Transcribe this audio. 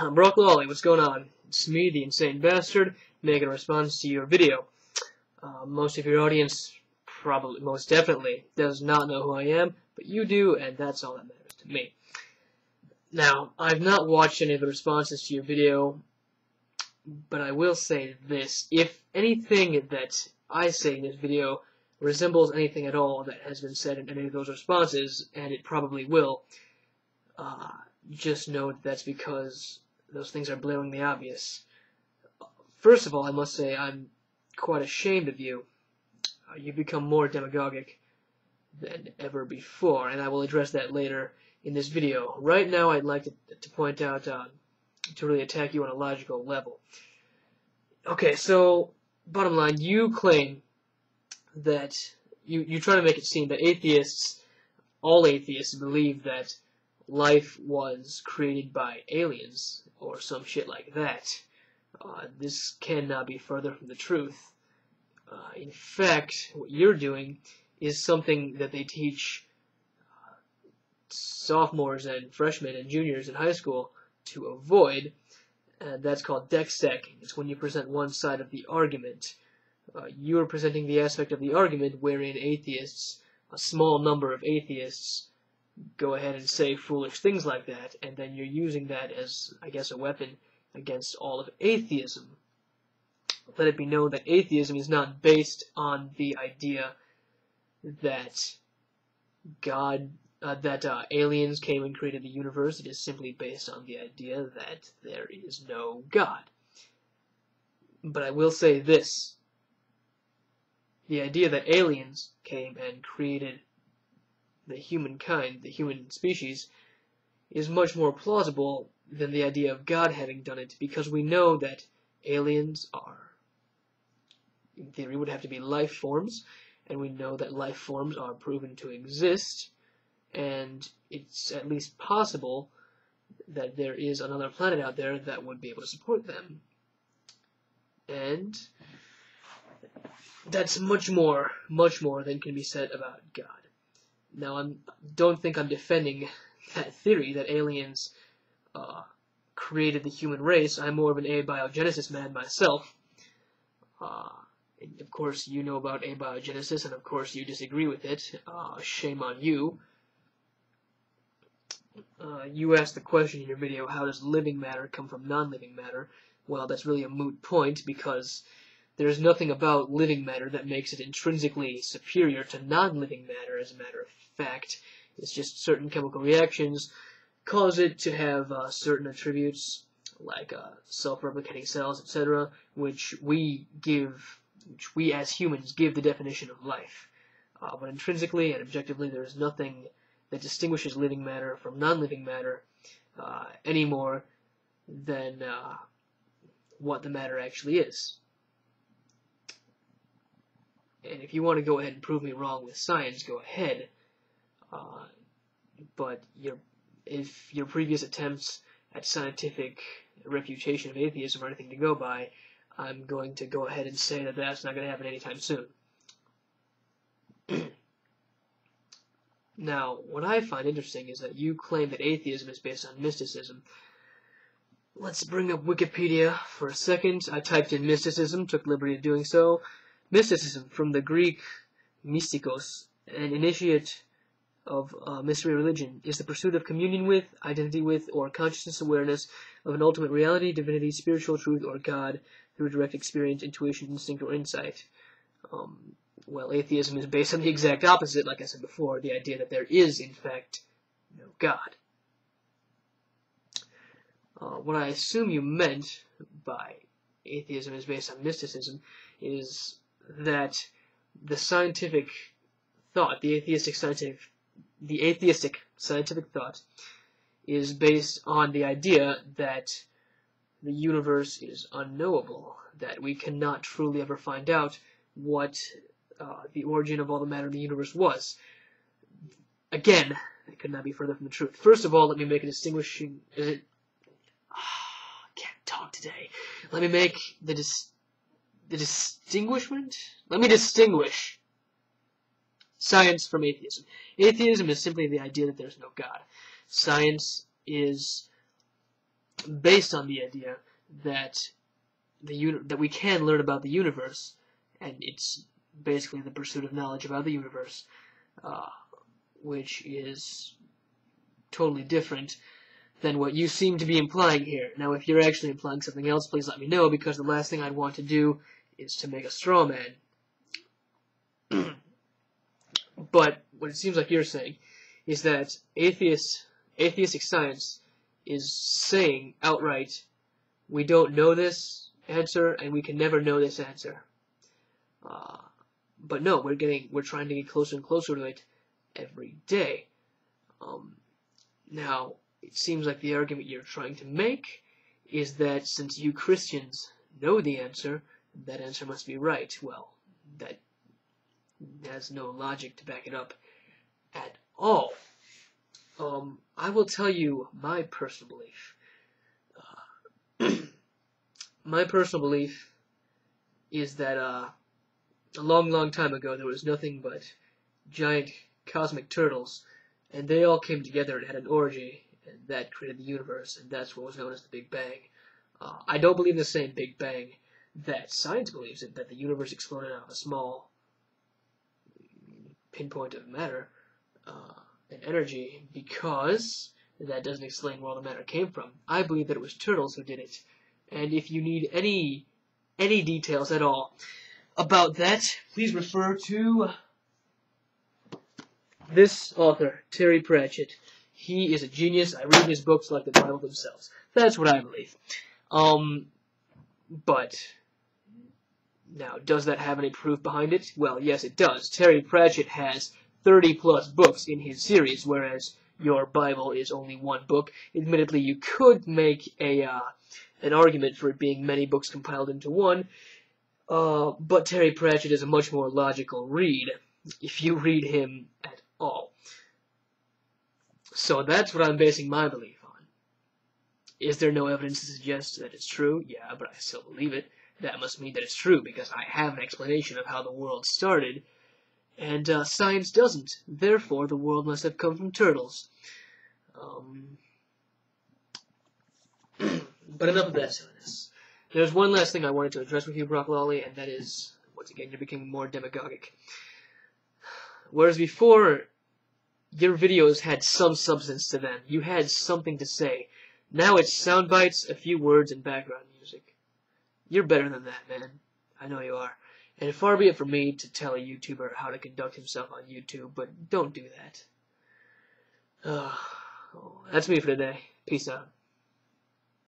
Brock Lawley, what's going on? It's me, the Insane Bastard, making a response to your video. Most of your audience probably, most definitely, does not know who I am, but you do, and that's all that matters to me. Now, I've not watched any of the responses to your video, but I will say this. If anything that I say in this video resembles anything at all that has been said in any of those responses, and it probably will, just note that's because those things are blaringly obvious. First of all, I must say I'm quite ashamed of you. You've become more demagogic than ever before, and I will address that later in this video. Right now, I'd like to point out, to really attack you on a logical level. Okay, so, bottom line, you claim that, you try to make it seem that all atheists believe that life was created by aliens, or some shit like that. This cannot be further from the truth. In fact, what you're doing is something that they teach sophomores and freshmen and juniors in high school to avoid, and that's called deck stacking. It's when you present one side of the argument. You are presenting the aspect of the argument wherein atheists, a small number of atheists, go ahead and say foolish things like that, and then you're using that as, I guess, a weapon against all of atheism. Let it be known that atheism is not based on the idea that aliens came and created the universe. It is simply based on the idea that there is no God. But I will say this. The idea that aliens came and created the humankind, the human species, is much more plausible than the idea of God having done it, because we know that aliens are, in theory, would have to be life forms, and we know that life forms are proven to exist, and it's at least possible that there is another planet out there that would be able to support them. And that's much more than can be said about God. Now, don't think I'm defending that theory that aliens created the human race. I'm more of an abiogenesis man myself. And of course, you know about abiogenesis, and of course you disagree with it. Shame on you. You asked the question in your video, how does living matter come from non-living matter? Well, that's really a moot point, because there's nothing about living matter that makes it intrinsically superior to non-living matter, as a matter of fact. It's just certain chemical reactions cause it to have certain attributes, like self-replicating cells, etc., which we as humans give the definition of life. But intrinsically and objectively, there is nothing that distinguishes living matter from non-living matter any more than what the matter actually is. And if you want to go ahead and prove me wrong with science, go ahead. But if your previous attempts at scientific refutation of atheism are anything to go by, I'm going to go ahead and say that that's not going to happen anytime soon. Now, what I find interesting is that you claim that atheism is based on mysticism. Let's bring up Wikipedia for a second. I typed in mysticism, took liberty of doing so. Mysticism, from the Greek mystikos, an initiate of mystery religion, is the pursuit of communion with, identity with, or consciousness awareness of an ultimate reality, divinity, spiritual truth, or God through direct experience, intuition, instinct, or insight. Well, atheism is based on the exact opposite, like I said before, the idea that there is, in fact, no God. What I assume you meant by atheism is based on mysticism is that the scientific thought, the atheistic scientific thought, is based on the idea that the universe is unknowable, that we cannot truly ever find out what the origin of all the matter in the universe was. Again, it could not be further from the truth. First of all, let me make a distinguishing... I can't talk today. Let me make the distinguishment? Let me distinguish science from atheism. Atheism is simply the idea that there's no God. Science is based on the idea that that we can learn about the universe, and it's basically the pursuit of knowledge about the universe, which is totally different than what you seem to be implying here. Now, if you're actually implying something else, please let me know, because the last thing I'd want to do is to make a straw man. But what it seems like you're saying is that atheistic science is saying outright, we don't know this answer, and we can never know this answer. But no, we're trying to get closer and closer to it every day. Now, it seems like the argument you're trying to make is that since you Christians know the answer, that answer must be right. Well, that has no logic to back it up at all. I will tell you my personal belief. My personal belief is that a long, long time ago there was nothing but giant cosmic turtles, and they all came together and had an orgy, and that created the universe, and that's what was known as the Big Bang. I don't believe in the same Big Bang that science believes in, that the universe exploded out of a small pinpoint of matter and energy, because that doesn't explain where all the matter came from. I believe that it was turtles who did it. And if you need any details at all about that, please refer to this author, Terry Pratchett. He is a genius. I read his books like the Bible themselves. That's what I believe. But now, does that have any proof behind it? Well, yes, it does. Terry Pratchett has 30-plus books in his series, whereas your Bible is only one book. Admittedly, you could make an argument for it being many books compiled into one, but Terry Pratchett is a much more logical read, if you read him at all. So that's what I'm basing my belief on. Is there no evidence to suggest that it's true? Yeah, but I still believe it. That must mean that it's true, because I have an explanation of how the world started, and science doesn't. Therefore, the world must have come from turtles. But enough of that silliness. There's one last thing I wanted to address with you, Brock Lawley, and that is, once again, you're becoming more demagogic. Whereas before, your videos had some substance to them. You had something to say. Now it's sound bites, a few words, and background music. You're better than that, man. I know you are. And far be it from me to tell a YouTuber how to conduct himself on YouTube, but don't do that. That's me for today. Peace out.